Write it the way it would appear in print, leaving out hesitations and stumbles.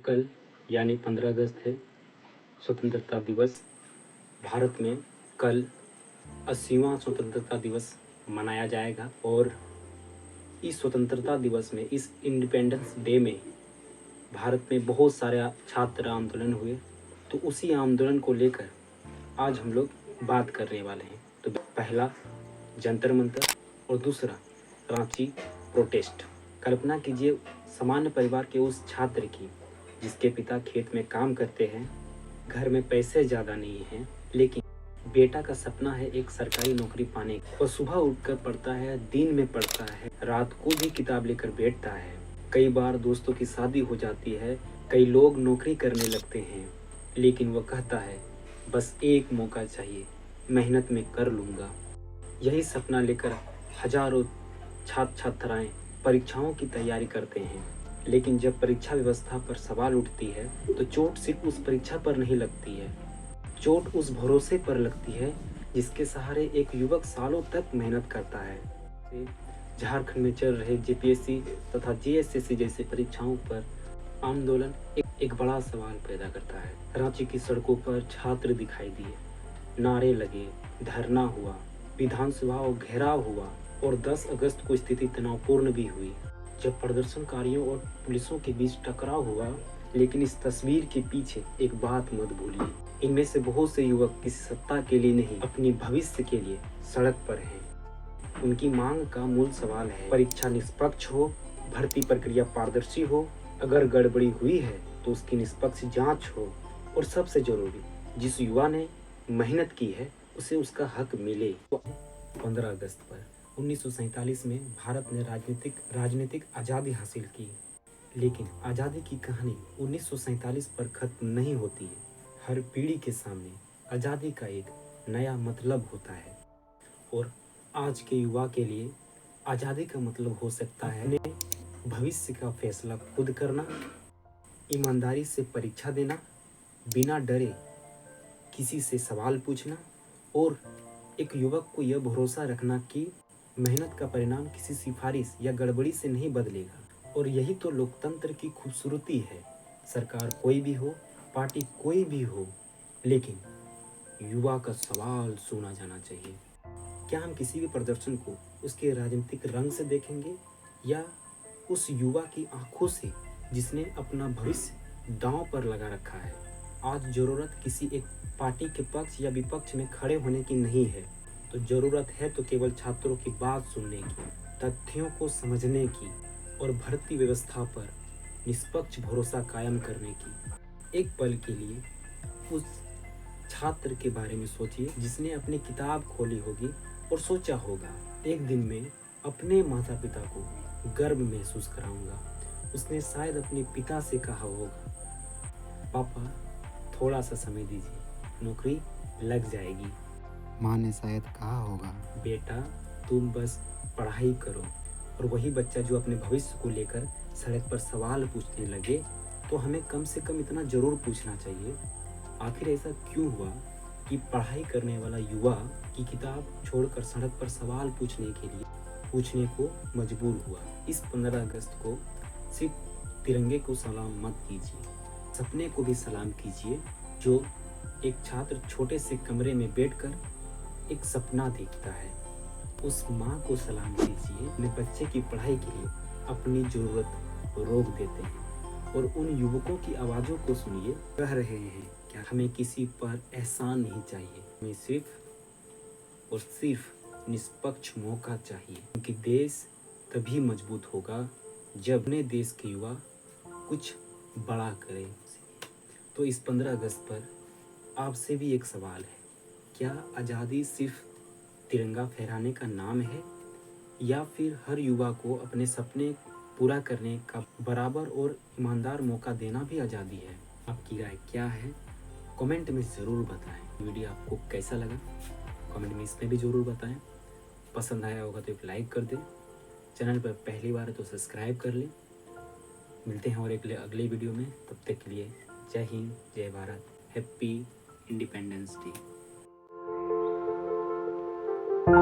कल यानी 15 अगस्त है, स्वतंत्रता दिवस। भारत में कल 80वां स्वतंत्रता दिवस मनाया जाएगा और इस स्वतंत्रता दिवस में, इस इंडिपेंडेंस डे में भारत में बहुत सारे छात्र आंदोलन हुए। तो उसी आंदोलन को लेकर आज हम लोग बात करने वाले हैं। तो पहला जंतर मंतर और दूसरा रांची प्रोटेस्ट। कल्पना कीजिए सामान्य परिवार के उस छात्र की जिसके पिता खेत में काम करते हैं, घर में पैसे ज़्यादा नहीं हैं, लेकिन बेटा का सपना है एक सरकारी नौकरी पाने का। वह सुबह उठकर पढ़ता है, दिन में पढ़ता है, रात को भी किताब लेकर बैठता है। कई बार दोस्तों की शादी हो जाती है, कई लोग नौकरी करने लगते हैं, लेकिन वह कहता है बस एक मौका चाहिए, मेहनत में कर लूँगा। यही सपना लेकर हजारों छात्र छात्राएं परीक्षाओं की तैयारी करते हैं, लेकिन जब परीक्षा व्यवस्था पर सवाल उठती है तो चोट सिर्फ उस परीक्षा पर नहीं लगती है, चोट उस भरोसे पर लगती है जिसके सहारे एक युवक सालों तक मेहनत करता है। झारखंड में चल रहे जेपीएससी तथा जीएसएससी जैसे परीक्षाओं पर आंदोलन एक बड़ा सवाल पैदा करता है। रांची की सड़कों पर छात्र दिखाई दिए, नारे लगे, धरना हुआ, विधानसभा घेराव हुआ और 10 अगस्त को स्थिति तनावपूर्ण भी हुई जब प्रदर्शनकारियों और पुलिसों के बीच टकराव हुआ। लेकिन इस तस्वीर के पीछे एक बात मत भूलिए, इनमें से बहुत से युवक किसी सत्ता के लिए नहीं, अपनी भविष्य के लिए सड़क पर हैं। उनकी मांग का मूल सवाल है परीक्षा निष्पक्ष हो, भर्ती प्रक्रिया पारदर्शी हो, अगर गड़बड़ी हुई है तो उसकी निष्पक्ष जांच हो, और सबसे जरूरी जिस युवा ने मेहनत की है उसे उसका हक मिले। 15 अगस्त पर 1947 में भारत ने राजनीतिक आज़ादी हासिल की, लेकिन आज़ादी की कहानी 1947 पर खत्म नहीं होती है। हर पीढ़ी के सामने आज़ादी का एक नया मतलब होता है और आज के युवा के लिए आज़ादी का मतलब हो सकता है अपने भविष्य का फैसला खुद करना, ईमानदारी से परीक्षा देना, बिना डरे किसी से सवाल पूछना, और एक युवक को यह भरोसा रखना कि मेहनत का परिणाम किसी सिफारिश या गड़बड़ी से नहीं बदलेगा। और यही तो लोकतंत्र की खूबसूरती है। सरकार कोई भी हो, पार्टी कोई भी हो, लेकिन युवा का सवाल सुना जाना चाहिए। क्या हम किसी भी प्रदर्शन को उसके राजनीतिक रंग से देखेंगे या उस युवा की आंखों से जिसने अपना भविष्य दांव पर लगा रखा है? आज जरूरत किसी एक पार्टी के पक्ष या विपक्ष में खड़े होने की नहीं है, तो जरूरत है तो केवल छात्रों की बात सुनने की, तथ्यों को समझने की और भर्ती व्यवस्था पर निष्पक्ष भरोसा कायम करने की। एक पल के लिए उस छात्र के बारे में सोचिए जिसने अपनी किताब खोली होगी और सोचा होगा एक दिन में अपने माता पिता को गर्व महसूस कराऊंगा। उसने शायद अपने पिता से कहा होगा, पापा थोड़ा सा समय दीजिए, नौकरी लग जाएगी। माँ ने शायद कहा होगा, बेटा तुम बस पढ़ाई करो। और वही बच्चा जो अपने भविष्य को लेकर सड़क पर सवाल पूछने लगे, तो हमें कम से कम इतना जरूर पूछना चाहिए, आखिर ऐसा क्यों हुआ कि पढ़ाई करने वाला युवा की किताब छोड़कर सड़क पर सवाल पूछने को मजबूर हुआ। इस 15 अगस्त को सिर्फ तिरंगे को सलाम मत कीजिए, सपने को भी सलाम कीजिए जो एक छात्र छोटे से कमरे में बैठकर एक सपना देखता है। उस माँ को सलाम कीजिए अपने बच्चे की पढ़ाई के लिए अपनी जरूरत रोक देते हैं। और उन युवकों की आवाज़ों को सुनिए, कह रहे हैं क्या हमें किसी पर एहसान नहीं चाहिए, हमें सिर्फ और सिर्फ निष्पक्ष मौका चाहिए, क्योंकि देश तभी मजबूत होगा जब अपने देश के युवा कुछ बड़ा करें। तो इस 15 अगस्त पर आपसे भी एक सवाल है, क्या आज़ादी सिर्फ तिरंगा फहराने का नाम है या फिर हर युवा को अपने सपने पूरा करने का बराबर और ईमानदार मौका देना भी आज़ादी है? आपकी राय क्या है? कमेंट में ज़रूर बताएं। वीडियो आपको कैसा लगा कमेंट में इसमें भी ज़रूर बताएं। पसंद आया होगा तो एक लाइक कर दें, चैनल पर पहली बार है तो सब्सक्राइब कर लें। मिलते हैं और एक अगले वीडियो में, तब तक के लिए जय हिंद, जय भारत, हैप्पी इंडिपेंडेंस डे।